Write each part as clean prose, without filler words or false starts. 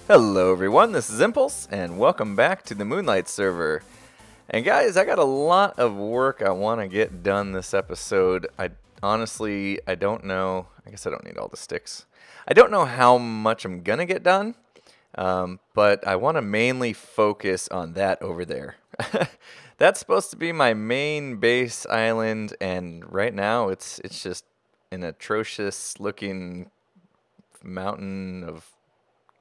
Hello everyone, this is Impulse, and welcome back to the Moonlight Server. And guys, I got a lot of work I want to get done this episode. I don't know. I guess I don't need all the sticks. I don't know how much I'm going to get done, but I want to mainly focus on that over there. That's supposed to be my main base island, and right now it's just an atrocious looking mountain of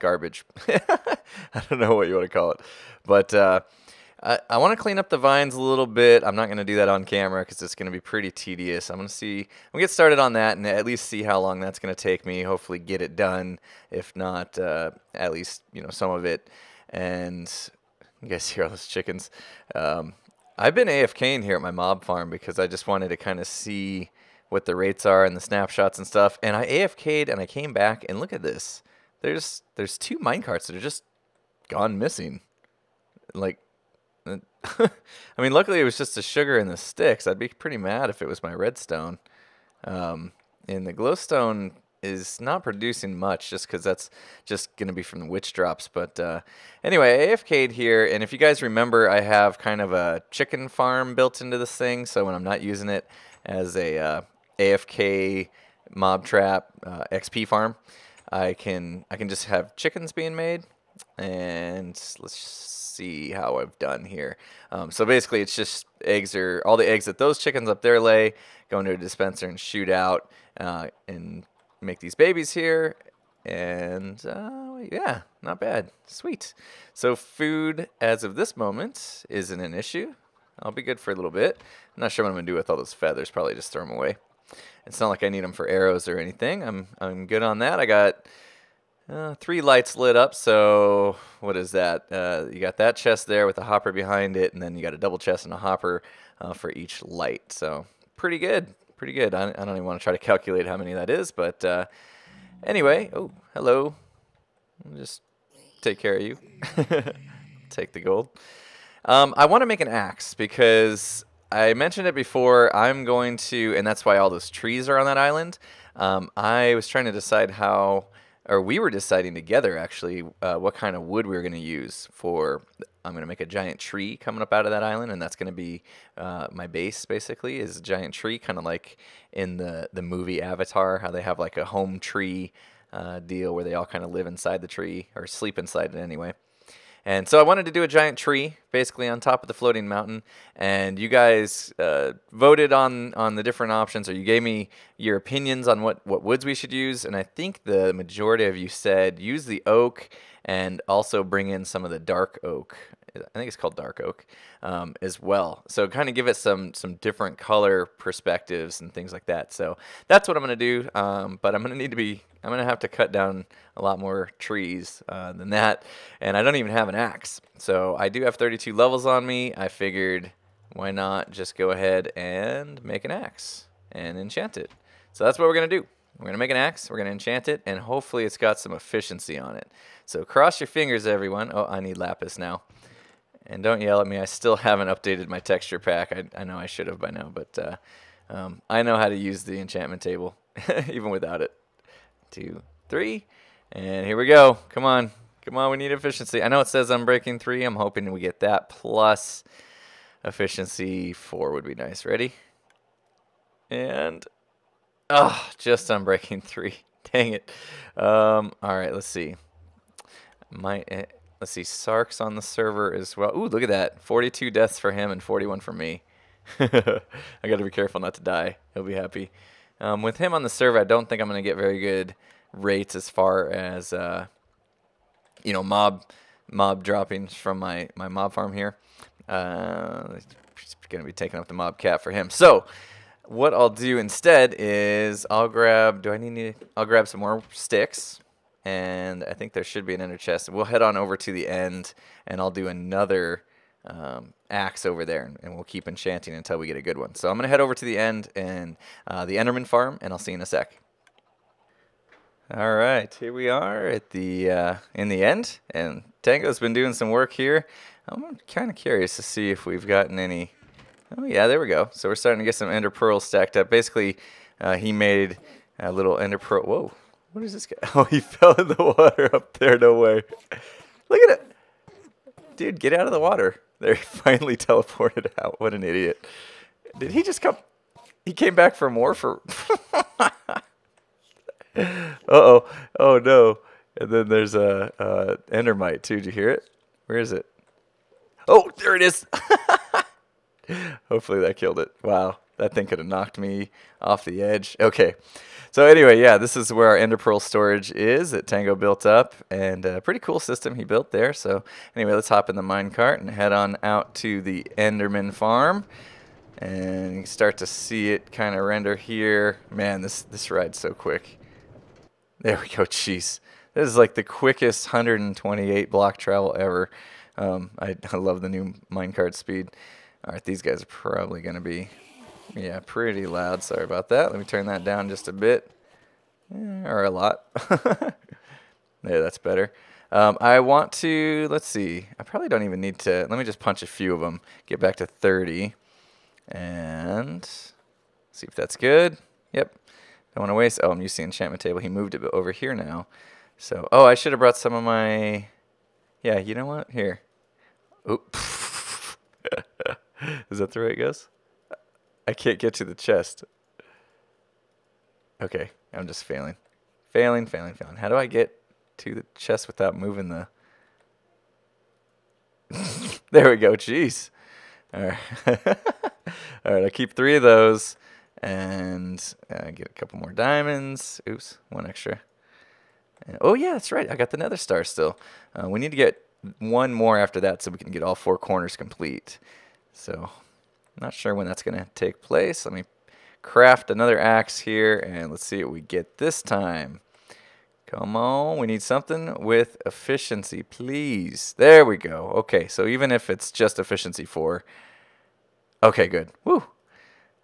garbage. I don't know what you want to call it, but I want to clean up the vines a little bit. I'm not going to do that on camera because it's going to be pretty tedious. I'm going to get started on that and at least see how long that's going to take me. Hopefully get it done. If not, at least some of it. And you guys hear all those chickens. I've been AFKing here at my mob farm because I just wanted to kind of see what the rates are and the snapshots and stuff. And I AFK'd and I came back and look at this. There's 2 minecarts that are just gone missing. Like, I mean, luckily it was just the sugar and the sticks. I'd be pretty mad if it was my redstone. And the glowstone is not producing much just because that's just going to be from the witch drops. But anyway, I AFK'd here, and if you guys remember, I have kind of a chicken farm built into this thing, so when I'm not using it as a AFK mob trap XP farm, I can just have chickens being made, and let's see how I've done here. So basically, it's just all the eggs that those chickens up there lay go into a dispenser and shoot out and make these babies here. And yeah, not bad, sweet. So food as of this moment isn't an issue. I'll be good for a little bit. I'm not sure what I'm gonna do with all those feathers. Probably just throw them away. It's not like I need them for arrows or anything. I'm good on that. I got 3 lights lit up, so what is that? You got that chest there with a hopper behind it, and then you got a double chest and a hopper for each light. So pretty good, pretty good. I don't even want to try to calculate how many that is, but anyway. Oh, hello. I'll just take care of you. Take the gold. I want to make an axe because I mentioned it before. I'm going to, and that's why all those trees are on that island. I was trying to decide we were deciding together actually what kind of wood we were going to use for. I'm going to make a giant tree coming up out of that island, and that's going to be my base. Basically, is a giant tree, kind of like in the movie Avatar, how they have like a home tree deal where they all kind of live inside the tree or sleep inside it anyway. And so I wanted to do a giant tree, basically on top of the floating mountain. And you guys voted on the different options, or you gave me your opinions on what woods we should use. And I think the majority of you said use the oak and also bring in some of the dark oak. I think it's called dark oak as well. So kind of give it some different color perspectives and things like that. So that's what I'm going to do. But I'm going to have to cut down a lot more trees than that. And I don't even have an axe. So I do have 32 levels on me. I figured why not just go ahead and make an axe and enchant it. So that's what we're going to do. We're going to make an axe, we're going to enchant it, and hopefully it's got some efficiency on it. So cross your fingers, everyone. Oh, I need lapis now. And don't yell at me. I still haven't updated my texture pack. I know I should have by now, but I know how to use the enchantment table, even without it. 2, 3, and here we go. Come on. Come on, we need efficiency. I know it says Unbreaking 3. I'm hoping we get that, plus efficiency 4 would be nice. Ready? And, just Unbreaking 3. Dang it. All right, let's see. Let's see, Sark's on the server as well. Ooh, look at that. 42 deaths for him and 41 for me. I got to be careful not to die. He'll be happy. With him on the server, I don't think I'm going to get very good rates as far as, mob droppings from my mob farm here. It's going to be taking up the mob cap for him. So what I'll do instead is I'll grab some more sticks. And I think there should be an ender chest. We'll head on over to the end, and I'll do another axe over there, and we'll keep enchanting until we get a good one. So I'm going to head over to the end and the Enderman farm, and I'll see you in a sec. All right, here we are at the in the end, and Tango's been doing some work here. I'm kind of curious to see if we've gotten any. Oh yeah, there we go. So we're starting to get some ender pearls stacked up. Basically, he made a little ender pearl. Whoa. What is this guy? Oh, he fell in the water up there. No way. Look at it. Dude, get out of the water. There, he finally teleported out. What an idiot. Did he just come? He came back for more for... Uh-oh. Oh, no. And then there's a endermite, too. Did you hear it? Where is it? Oh, there it is. Hopefully that killed it. Wow. That thing could have knocked me off the edge. Okay. So anyway, yeah, this is where our ender pearl storage is that Tango built up. And a pretty cool system he built there. So anyway, let's hop in the minecart and head on out to the Enderman farm. And you can start to see it kind of render here. Man, this ride's so quick. There we go. Jeez. This is like the quickest 128 block travel ever. I love the new minecart speed. All right, these guys are probably going to be, yeah, pretty loud. Sorry about that. Let me turn that down just a bit. Or a lot. There, that's better. I want to, let's see. I probably don't even need to, let me just punch a few of them. Get back to 30. And see if that's good. Yep. Don't want to waste. Oh, I'm using the enchantment table. He moved it over here now. So, oh, I should have brought some of my, yeah, you know what? Here. Oop. Is that the right guess? I can't get to the chest. Okay, I'm just failing. Failing. How do I get to the chest without moving the... There we go, jeez. All right. All right, I keep 3 of those and get a couple more diamonds. Oops, 1 extra. And, oh, yeah, that's right. I got the nether star still. We need to get 1 more after that so we can get all 4 corners complete. So, not sure when that's going to take place. Let me craft another axe here, and let's see what we get this time. Come on, we need something with efficiency, please. There we go. Okay, so even if it's just efficiency 4. Okay, good. Woo.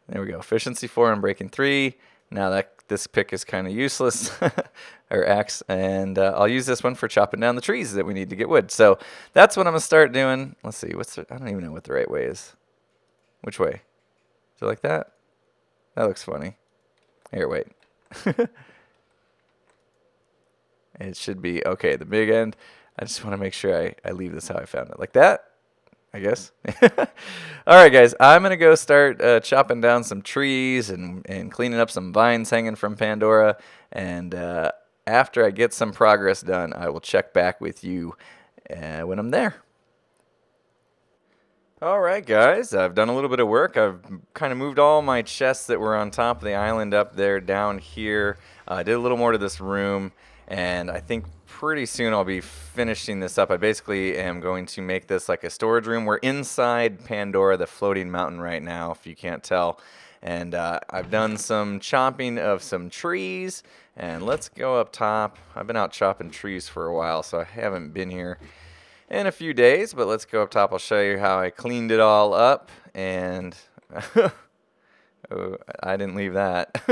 There we go. Efficiency 4 and breaking 3. Now that this pick is kind of useless, or axe, and I'll use this one for chopping down the trees that we need to get wood. So that's what I'm gonna start doing. Let's see. I don't even know what the right way is. Which way? Is it like that? That looks funny. Here, wait. It should be okay. The big end. I just want to make sure I leave this how I found it, like that. I guess. All right, guys. I'm going to go start chopping down some trees and cleaning up some vines hanging from Pandora. And after I get some progress done, I will check back with you when I'm there. All right, guys. I've done a little bit of work. I've kind of moved all my chests that were on top of the island up there down here. I did a little more to this room. And I think pretty soon I'll be finishing this up. I basically am going to make this like a storage room. We're inside Pandora, the floating mountain right now, if you can't tell. And I've done some chopping of some trees. And let's go up top. I've been out chopping trees for a while, so I haven't been here in a few days. But let's go up top. I'll show you how I cleaned it all up. And... Oh, I didn't leave that.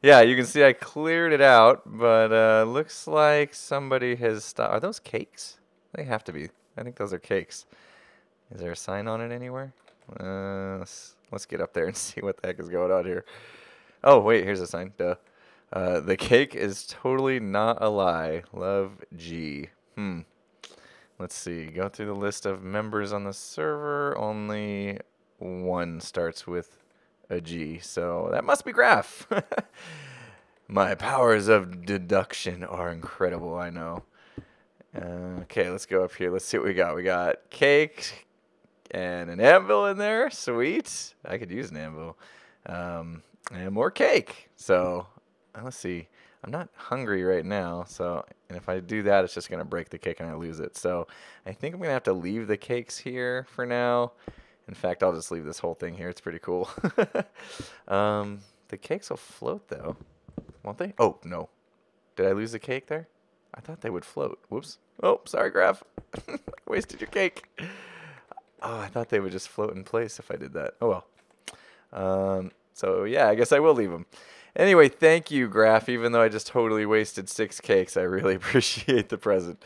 Yeah, you can see I cleared it out, but looks like somebody has stopped. Are those cakes? They have to be. I think those are cakes. Is there a sign on it anywhere? Let's get up there and see what the heck is going on here. Oh, wait, here's a sign. Duh. The cake is totally not a lie. Love G. Let's see. Go through the list of members on the server. Only 1 starts with a G, so that must be Graph. My powers of deduction are incredible, I know. Okay, let's go up here. Let's see what we got. We got cake and an anvil in there. Sweet. I could use an anvil. And more cake. So, let's see. I'm not hungry right now, so and if I do that, it's just going to break the cake and I lose it. So, I think I'm going to have to leave the cakes here for now. In fact, I'll just leave this whole thing here. It's pretty cool. The cakes will float, though. Won't they? Oh, no. Did I lose the cake there? I thought they would float. Whoops. Oh, sorry, Graph. Wasted your cake. Oh, I thought they would just float in place if I did that. Oh, well. So, yeah, I guess I will leave them. Anyway, thank you, Graph. Even though I just totally wasted 6 cakes, I really appreciate the present.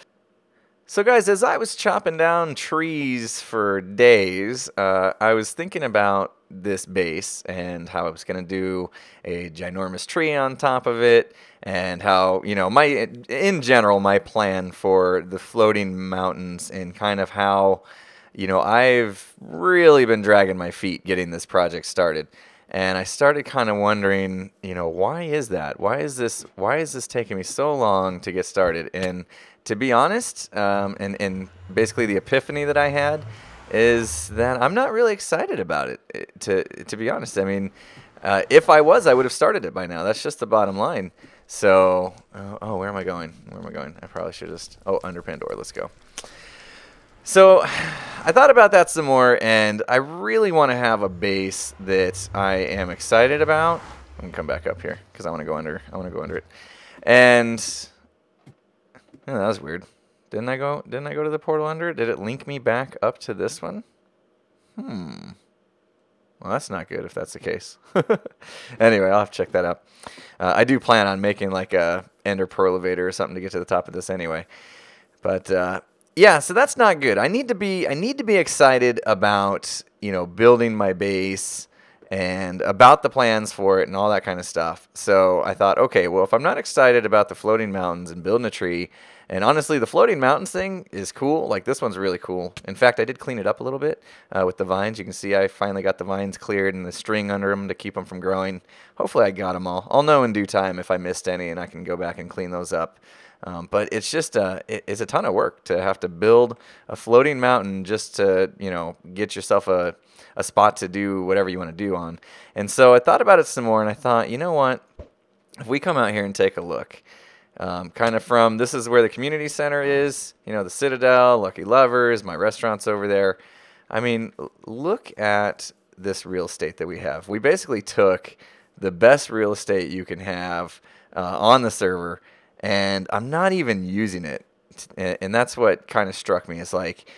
So guys, as I was chopping down trees for days, I was thinking about this base and how I was going to do a ginormous tree on top of it, and how, you know, in general, my plan for the floating mountains, and kind of how, you know, I've really been dragging my feet getting this project started. And I started kind of wondering, you know, why is that? Why is this taking me so long to get started? And to be honest, and basically the epiphany that I had is that I'm not really excited about it. To be honest, I mean, if I was, I would have started it by now. That's just the bottom line. So, oh, where am I going? Where am I going? I probably should just, under Pandora. Let's go. So I thought about that some more, and I really want to have a base that I am excited about. I'm gonna come back up here because I want to go under. I want to go under it. And that was weird. Didn't I go to the portal under it? Did it link me back up to this one? Well, that's not good if that's the case. Anyway, I'll have to check that out. I do plan on making like a enderpearl-avator or something to get to the top of this anyway. But yeah, so that's not good. I need to be excited about, you know, building my base and about the plans for it and all that kind of stuff. So I thought, okay, well, if I'm not excited about the floating mountains and building a tree, and honestly, the floating mountains thing is cool. Like, this one's really cool. In fact, I did clean it up a little bit with the vines. You can see I finally got the vines cleared and the string under them to keep them from growing. Hopefully I got them all. I'll know in due time if I missed any, and I can go back and clean those up. But it's just it's a ton of work to have to build a floating mountain just to, you know, get yourself a spot to do whatever you want to do on. And so I thought about it some more, and I thought, you know what, if we come out here and take a look, kind of from, this is where the community center is, you know, the Citadel, Lucky Lovers, my restaurant's over there. I mean, look at this real estate that we have. We basically took the best real estate you can have on the server, and I'm not even using it. And that's what kind of struck me. It's like,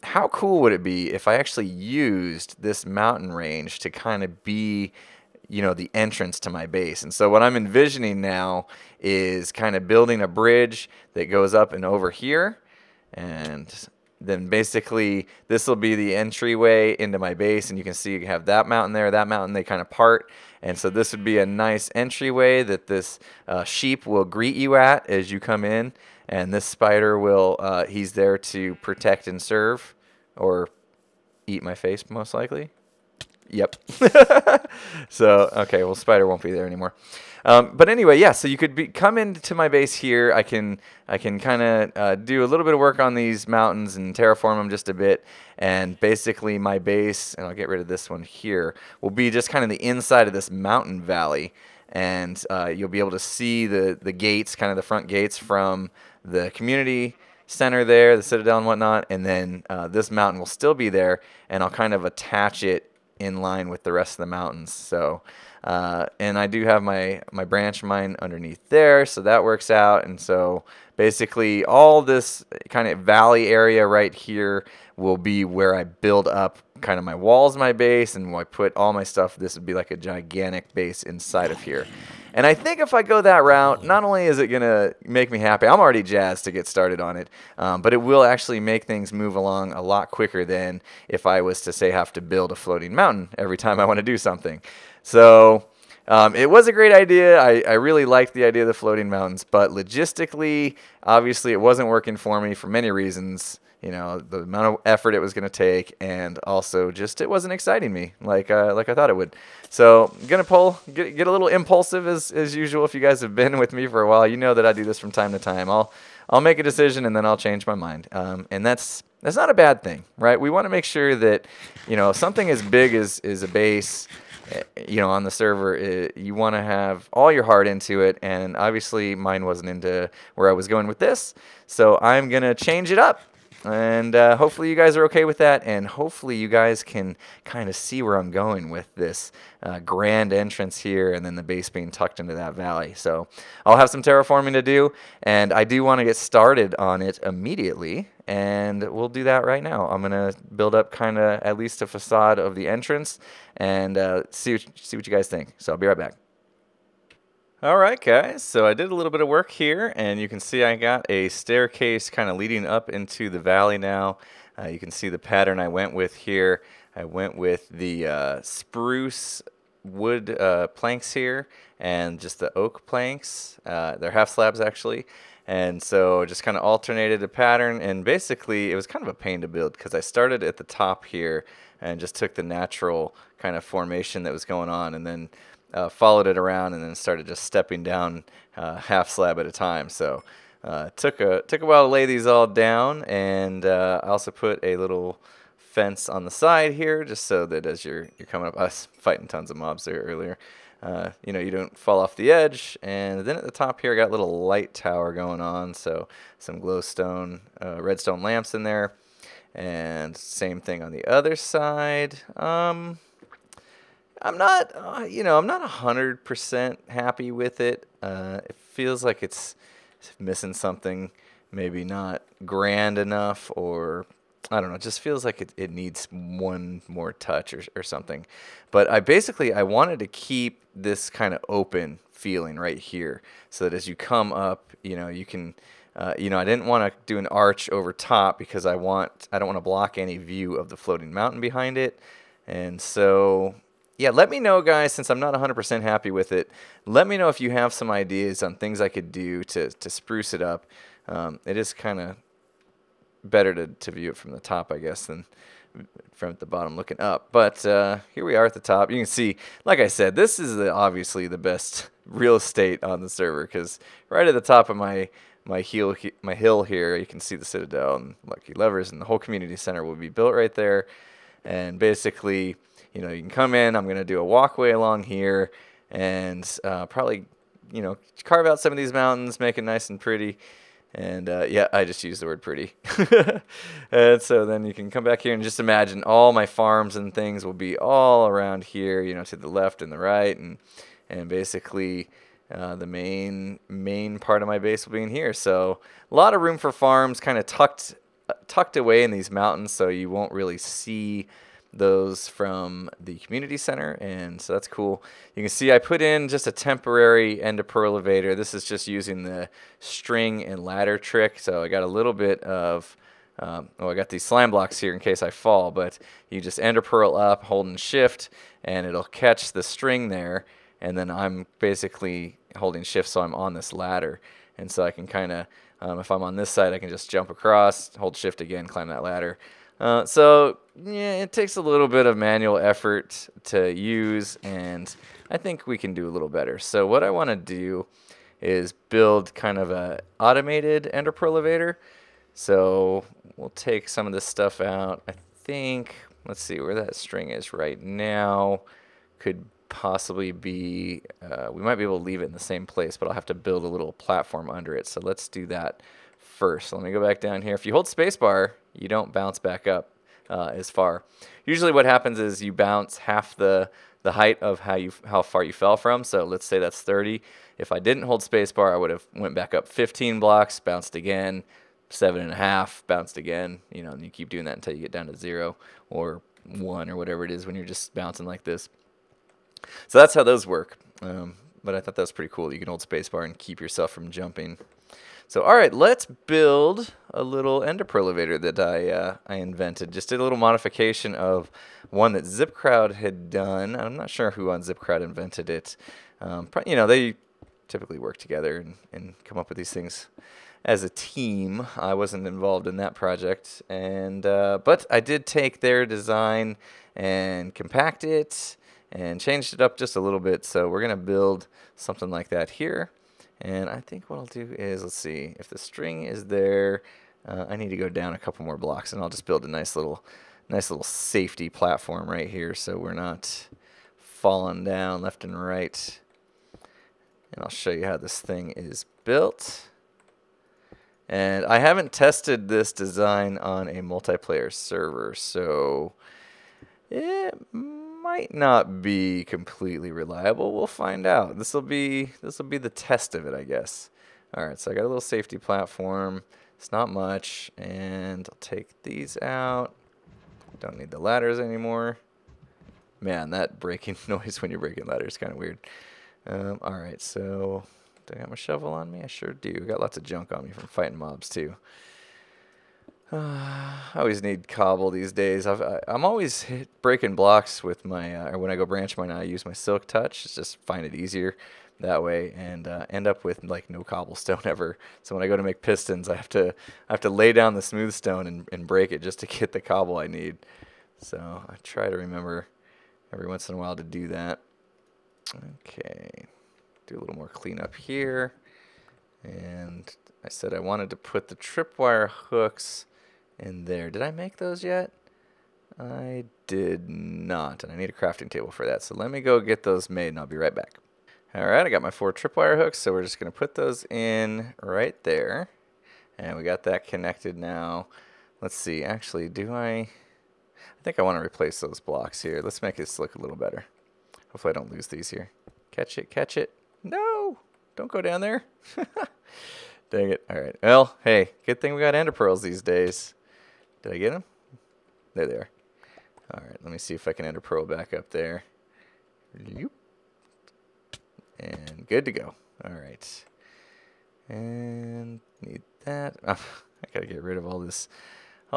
how cool would it be if I actually used this mountain range to kind of be, you know, the entrance to my base? And so what I'm envisioning now is kind of building a bridge that goes up and over here, and then basically this will be the entryway into my base. And you can see you have that mountain there, that mountain, they kind of part. And so this would be a nice entryway that this sheep will greet you at as you come in. And this spider will, he's there to protect and serve, or eat my face most likely. Yep. So, okay, well, spider won't be there anymore. But anyway, yeah, so you could come into my base here. I can kind of do a little bit of work on these mountains and terraform them just a bit. And basically my base, and I'll get rid of this one here, will be just kind of the inside of this mountain valley. And you'll be able to see the gates, kind of the front gates from the community center there, the Citadel and whatnot. And then this mountain will still be there, and I'll kind of attach it in line with the rest of the mountains. So and I do have my branch mine underneath there, so that works out. And so basically all this kind of valley area right here will be where I build up kind of my walls, my base, and when I put all my stuff, this would be like a gigantic base inside of here. And I think if I go that route, not only is it going to make me happy, I'm already jazzed to get started on it, but it will actually make things move along a lot quicker than if I was to, say, have to build a floating mountain every time I want to do something. So it was a great idea. I really liked the idea of the floating mountains, but logistically, obviously, it wasn't working for me for many reasons. You know, the amount of effort it was going to take, and also just it wasn't exciting me like I thought it would. So I'm going to get a little impulsive as usual. If you guys have been with me for a while, you know that I do this from time to time. I'll make a decision and then I'll change my mind. And that's not a bad thing, right? We want to make sure that, you know, something as big as a base, you know, on the server, you want to have all your heart into it. And obviously mine wasn't into where I was going with this. So I'm going to change it up. And hopefully you guys are okay with that, and hopefully you guys can kind of see where I'm going with this grand entrance here, and then the base being tucked into that valley. So I'll have some terraforming to do, and I do want to get started on it immediately, and we'll do that right now. I'm going to build up kind of at least a facade of the entrance, and see what you guys think. So I'll be right back. Alright guys, so I did a little bit of work here, and you can see I got a staircase kind of leading up into the valley now. You can see the pattern I went with here. I went with the spruce wood planks here and just the oak planks. They're half slabs actually. And so just kind of alternated the pattern, and basically it was kind of a pain to build because I started at the top here and just took the natural kind of formation that was going on, and then followed it around, and then started just stepping down half slab at a time. So took a while to lay these all down, and I also put a little fence on the side here, just so that as you're coming up, I was fighting tons of mobs there earlier. You know, you don't fall off the edge. And then at the top here, I got a little light tower going on, so some glowstone, redstone lamps in there, and same thing on the other side. I'm not, you know, I'm not 100% happy with it. It feels like it's missing something, maybe not grand enough, or I don't know. It just feels like it needs one more touch or something. But I wanted to keep this kind of open feeling right here, so that as you come up, you know, you can, you know, I didn't want to do an arch over top because I don't want to block any view of the floating mountain behind it. And so, yeah, let me know, guys, since I'm not 100% happy with it. Let me know if you have some ideas on things I could do to spruce it up. It is kind of better to view it from the top, I guess, than from the bottom looking up. But here we are at the top. You can see, like I said, this is obviously the best real estate on the server, because right at the top of my hill here, you can see the Citadel and Lucky Lovers, and the whole community center will be built right there. And basically, you know, you can come in. I'm going to do a walkway along here, and probably, you know, carve out some of these mountains, make it nice and pretty. And yeah, I just used the word pretty. And so then you can come back here and just imagine all my farms and things will be all around here, you know, to the left and the right, and basically the main part of my base will be in here. So a lot of room for farms, kind of tucked away in these mountains, so you won't really see those from the community center, and so that's cool. You can see I put in just a temporary enderpearl-avator. This is just using the string and ladder trick, so I got a little bit of, oh, I got these slime blocks here in case I fall, but you just enderpearl up, holding shift, and it'll catch the string there, and then I'm basically holding shift, so I'm on this ladder, and so I can kind of, if I'm on this side, I can just jump across, hold shift again, climb that ladder. So yeah, it takes a little bit of manual effort to use, and I think we can do a little better. So what I want to do is build kind of a automated enderpearl-avator. So we'll take some of this stuff out. I think, let's see where that string is right now. Could possibly be, we might be able to leave it in the same place, but I'll have to build a little platform under it. So let's do that first. So let me go back down here. If you hold spacebar, you don't bounce back up as far. Usually what happens is you bounce half the height of how far you fell from. So let's say that's 30. If I didn't hold spacebar, I would have went back up 15 blocks, bounced again, 7.5, bounced again, you know, and you keep doing that until you get down to 0 or 1 or whatever it is when you're just bouncing like this. So that's how those work. But I thought that was pretty cool. You can hold spacebar and keep yourself from jumping. So, all right, let's build a little enderpearl-avator that I invented. Just did a little modification of one that ZipCrowd had done. I'm not sure who on ZipCrowd invented it. You know, they typically work together and come up with these things as a team. I wasn't involved in that project, and but I did take their design and compact it and changed it up just a little bit. So we're gonna build something like that here. And I think what I'll do is, let's see, if the string is there, I need to go down a couple more blocks, and I'll just build a nice little safety platform right here, so we're not falling down left and right. And I'll show you how this thing is built. And I haven't tested this design on a multiplayer server, so it might not be completely reliable. We'll find out. This will be the test of it, I guess. All right, so I got a little safety platform. It's not much, and I'll take these out. Don't need the ladders anymore. Man, that breaking noise when you're breaking ladders is kind of weird. Alright, so do I got my shovel on me? I sure do. I got lots of junk on me from fighting mobs too. I always need cobble these days. I'm always breaking blocks with my, or when I go branch mine, I use my silk touch. Just find it easier that way, and end up with like no cobblestone ever. So when I go to make pistons, I have to lay down the smooth stone and break it just to get the cobble I need. So I try to remember every once in a while to do that. Okay, do a little more cleanup here. And I said I wanted to put the tripwire hooks in there. Did I make those yet? I did not, and I need a crafting table for that. So let me go get those made, and I'll be right back. Alright, I got my 4 tripwire hooks, so we're just going to put those in right there. And we got that connected now. Let's see, actually, I think I want to replace those blocks here. Let's make this look a little better. Hopefully I don't lose these here. Catch it, catch it. No! Don't go down there. Dang it. Alright, well, hey, good thing we got ender pearls these days. Did I get them? There they are. Alright, let me see if I can ender pearl back up there. And good to go. Alright. And need that. Oh, I gotta get rid of all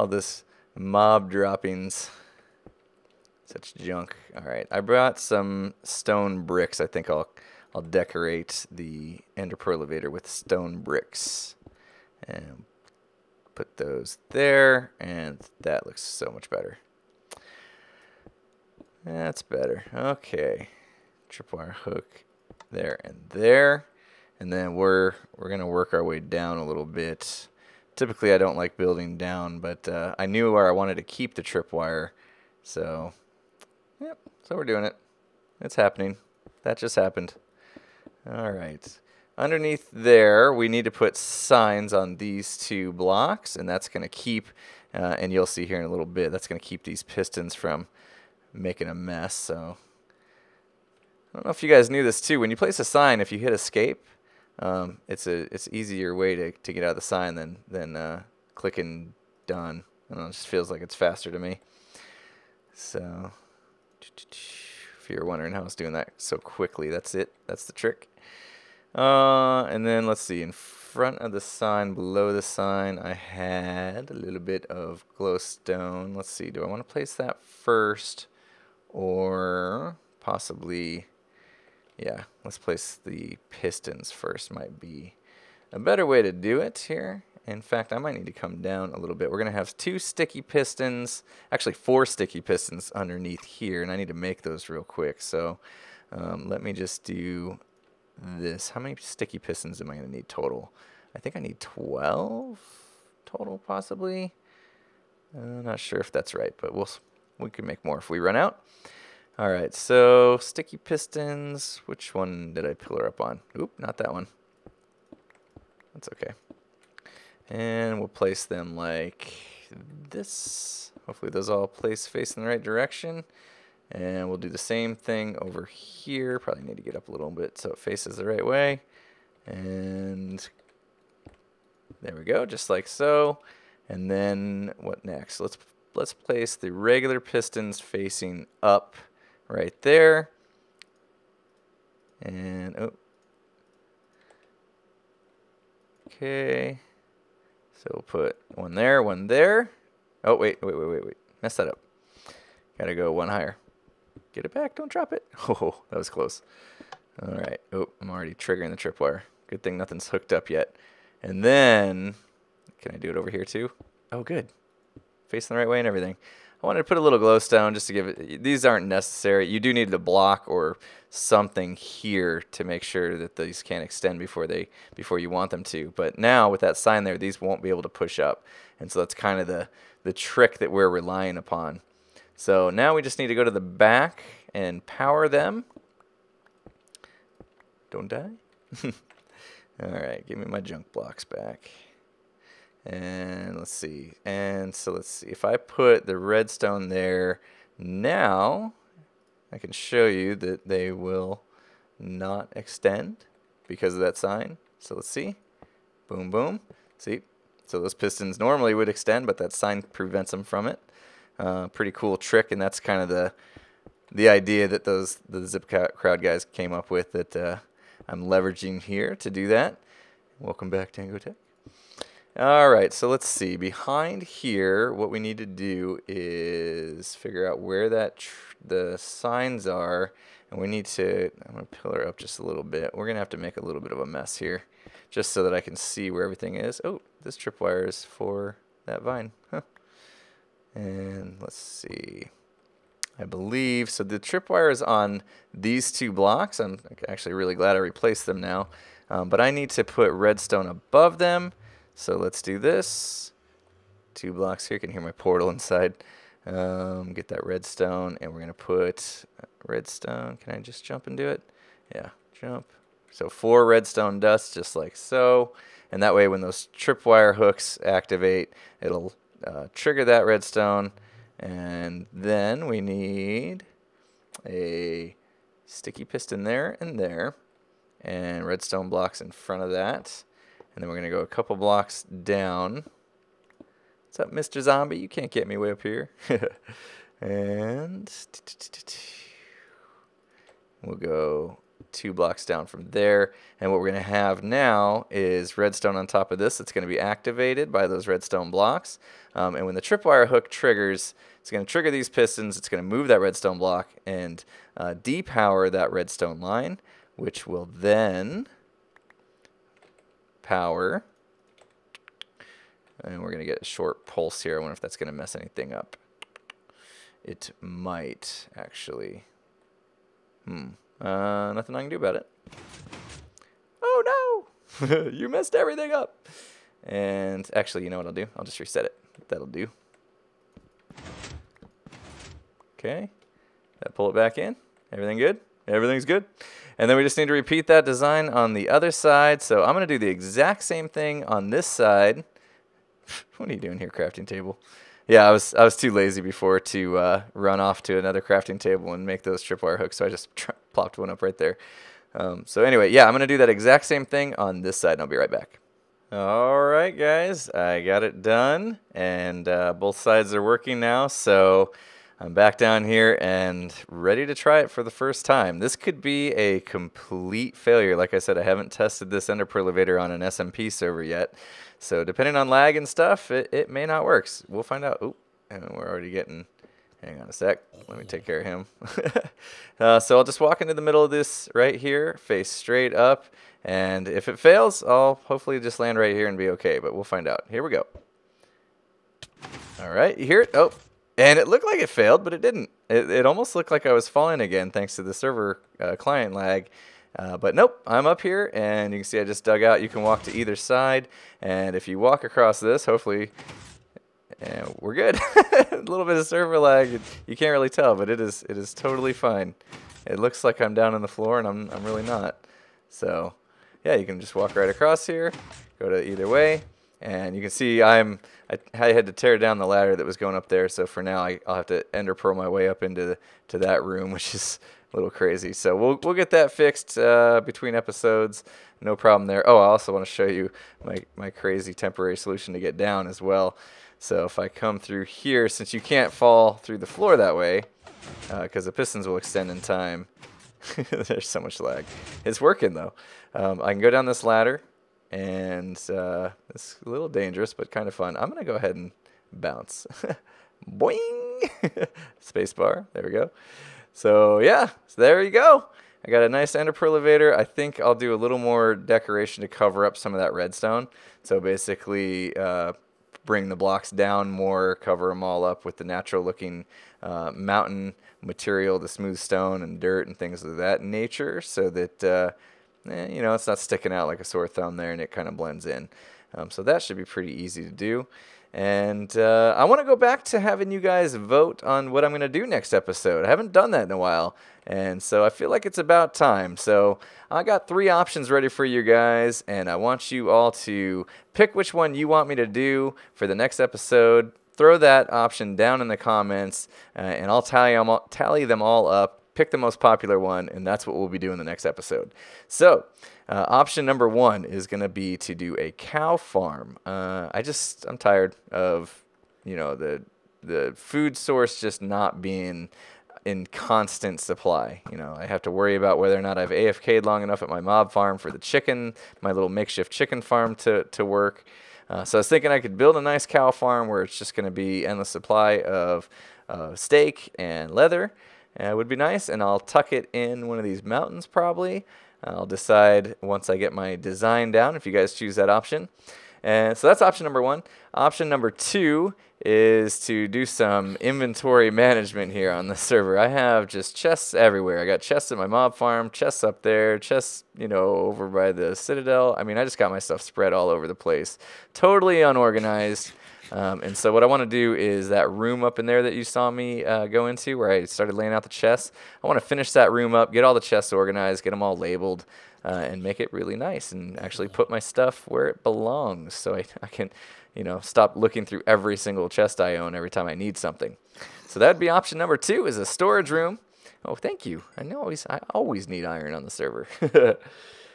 this mob droppings. Such junk. Alright, I brought some stone bricks. I think I'll decorate the enderpearl-avator with stone bricks. And put those there, and that looks so much better. That's better. Okay. Tripwire hook there and there. And then we're going to work our way down a little bit. Typically I don't like building down, but I knew where I wanted to keep the tripwire. So, yep, so we're doing it. It's happening. That just happened. Alright. Underneath there, we need to put signs on these 2 blocks, and that's going to keep, and you'll see here in a little bit, that's going to keep these pistons from making a mess. So I don't know if you guys knew this too. When you place a sign, if you hit escape, it's easier way to get out of the sign than clicking done. I don't know, it just feels like it's faster to me. So if you're wondering how I was doing that so quickly, that's it. That's the trick. And then let's see, in front of the sign, below the sign, I had a little bit of glowstone. Let's see, do I want to place that first, or possibly, yeah, let's place the pistons first. Might be a better way to do it here. In fact, I might need to come down a little bit. We're going to have 2 sticky pistons, actually 4 sticky pistons underneath here, and I need to make those real quick. So let me just do this. How many sticky pistons am I going to need total? I think I need 12 total, possibly. I'm not sure if that's right, but we can make more if we run out. All right, so sticky pistons. Which one did I pillar up on? Oop, not that one. That's okay. And we'll place them like this. Hopefully those all face in the right direction. And we'll do the same thing over here. Probably need to get up a little bit so it faces the right way. And there we go, just like so. And then what next? Let's place the regular pistons facing up right there. And oh. Okay. So we'll put one there, one there. Oh, wait. Messed that up. Gotta go one higher. Get it back, don't drop it. Oh, that was close. All right. Oh, I'm already triggering the tripwire. Good thing nothing's hooked up yet. And then, can I do it over here too? Oh, good. Facing the right way and everything. I wanted to put a little glowstone just to give it, these aren't necessary. You do need a block or something here to make sure that these can't extend before you want them to. But now with that sign there, these won't be able to push up. And so that's kind of the trick that we're relying upon. So now we just need to go to the back and power them. Don't die. All right, give me my junk blocks back. And let's see. And so let's see. If I put the redstone there now, I can show you that they will not extend because of that sign. So let's see. Boom, boom. See? So those pistons normally would extend, but that sign prevents them from it. Pretty cool trick, and that's kind of the idea that the Zip Crowd guys came up with that I'm leveraging here to do that. Welcome back, Tango Tech. All right, so let's see. Behind here, what we need to do is figure out where the signs are, and we need to. I'm gonna pillar up just a little bit. We're gonna have to make a little bit of a mess here, just so that I can see where everything is. Oh, this tripwire is for that vine. Huh. And let's see. I believe so. The tripwire is on these 2 blocks. I'm actually really glad I replaced them now, but I need to put redstone above them. So let's do this. 2 blocks here. You can hear my portal inside. Get that redstone, and we're going to put redstone. Can I just jump and do it? Yeah, jump. So 4 redstone dust, just like so. And that way when those tripwire hooks activate, it'll trigger that redstone. And then we need a sticky piston there and there. And redstone blocks in front of that. And then we're going to go a couple blocks down. What's up, Mr. Zombie? You can't get me way up here. And we'll go 2 blocks down from there. And what we're going to have now is redstone on top of this. It's going to be activated by those redstone blocks. And when the tripwire hook triggers, it's going to trigger these pistons. It's going to move that redstone block and depower that redstone line, which will then power, and we're going to get a short pulse here. I wonder if that's going to mess anything up. It might, actually. Nothing I can do about it. Oh no! You messed everything up! And actually, you know what I'll do? I'll just reset it. That'll do. Okay. Pull it back in. Everything good? Everything's good. And then we just need to repeat that design on the other side. So I'm going to do the exact same thing on this side. What are you doing here, crafting table? Yeah, I was too lazy before to run off to another crafting table and make those tripwire hooks, so I just plopped one up right there. So anyway, yeah, I'm going to do that exact same thing on this side, and I'll be right back. All right, guys, I got it done, and both sides are working now, so I'm back down here and ready to try it for the first time. This could be a complete failure. Like I said, I haven't tested this enderpearl-avator on an SMP server yet. So depending on lag and stuff, it may not work. We'll find out. Oop, and we're already getting, hang on a sec. Let me take care of him. So I'll just walk into the middle of this right here, face straight up. And if it fails, I'll hopefully just land right here and be okay. But we'll find out. Here we go. All right, you hear it? Oh. And it looked like it failed, but it didn't. It almost looked like I was falling again thanks to the server client lag. But nope, I'm up here, and you can see I just dug out. You can walk to either side, and if you walk across this, hopefully, we're good. A little bit of server lag. You can't really tell, but it is totally fine. It looks like I'm down on the floor, and I'm really not. So, yeah, you can just walk right across here, go to either way. And you can see I had to tear down the ladder that was going up there, so for now I'll have to ender pearl my way up into that room, which is a little crazy. So we'll get that fixed between episodes. No problem there. Oh, I also want to show you my crazy temporary solution to get down as well. So if I come through here, since you can't fall through the floor that way, because the pistons will extend in time. There's so much lag. It's working though. I can go down this ladder. And it's a little dangerous, but kind of fun. I'm going to go ahead and bounce. Boing! Spacebar. There we go. So, yeah. So there you go. I got a nice enderpearl-avator. I think I'll do a little more decoration to cover up some of that redstone. So, basically, bring the blocks down more, cover them all up with the natural-looking mountain material, the smooth stone and dirt and things of that nature, so that... you know, it's not sticking out like a sore thumb there, and it kind of blends in. So that should be pretty easy to do. And I want to go back to having you guys vote on what I'm going to do next episode. I haven't done that in a while, and so I feel like it's about time. So I got 3 options ready for you guys, and I want you all to pick which one you want me to do for the next episode. Throw that option down in the comments, and I'll tally them all up. Pick the most popular one, and that's what we'll be doing the next episode. So, option number 1 is going to be to do a cow farm. I'm tired of, you know, the food source just not being in constant supply. You know, I have to worry about whether or not I've AFK'd long enough at my mob farm for the chicken, my little makeshift chicken farm to work. So I was thinking I could build a nice cow farm where it's just going to be endless supply of steak and leather. It would be nice, and I'll tuck it in one of these mountains probably. I'll decide once I get my design down if you guys choose that option. And so that's option number 1. Option number 2 is to do some inventory management here on the server. I have just chests everywhere. I got chests at my mob farm, chests up there, chests, you know, over by the citadel. I mean, I just got my stuff spread all over the place. Totally unorganized. And so what I want to do is that room up in there that you saw me go into where I started laying out the chests. I want to finish that room up, get all the chests organized, get them all labeled, and make it really nice and actually put my stuff where it belongs so I can, you know, stop looking through every single chest I own every time I need something. So that would be option number 2 is a storage room. Oh, thank you. I always need iron on the server.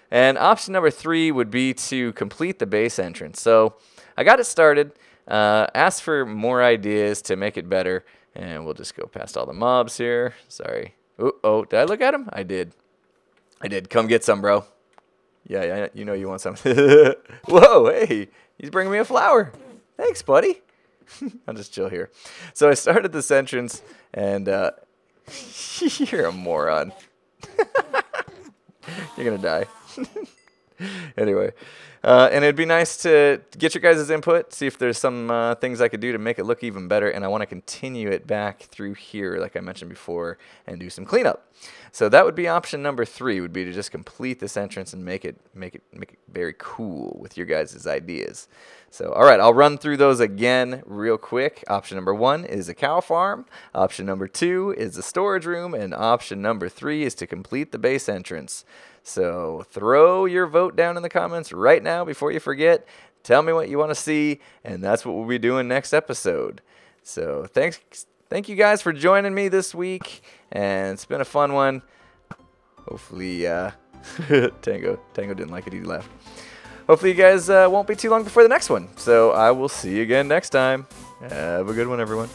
And option number 3 would be to complete the base entrance. So I got it started. Ask for more ideas to make it better, and we'll just go past all the mobs here. Sorry. Oh, did I look at him? I did. Come get some, bro. Yeah, you know you want some. Whoa, hey, he's bringing me a flower. Thanks, buddy. I'll just chill here. So I started this entrance, and you're a moron. You're gonna die. Anyway, and it'd be nice to get your guys' input, see if there's some things I could do to make it look even better, and I want to continue it back through here, like I mentioned before, and do some cleanup. So that would be option number 3, would be to just complete this entrance and make it very cool with your guys' ideas. So, all right, I'll run through those again real quick. Option number 1 is a cow farm. Option number 2 is a storage room, and option number 3 is to complete the base entrance. So throw your vote down in the comments right now before you forget. Tell me what you want to see, and that's what we'll be doing next episode. So thank you guys for joining me this week, and it's been a fun one. Hopefully, Tango didn't like it, he left. Hopefully you guys won't be too long before the next one. So I will see you again next time. Have a good one, everyone.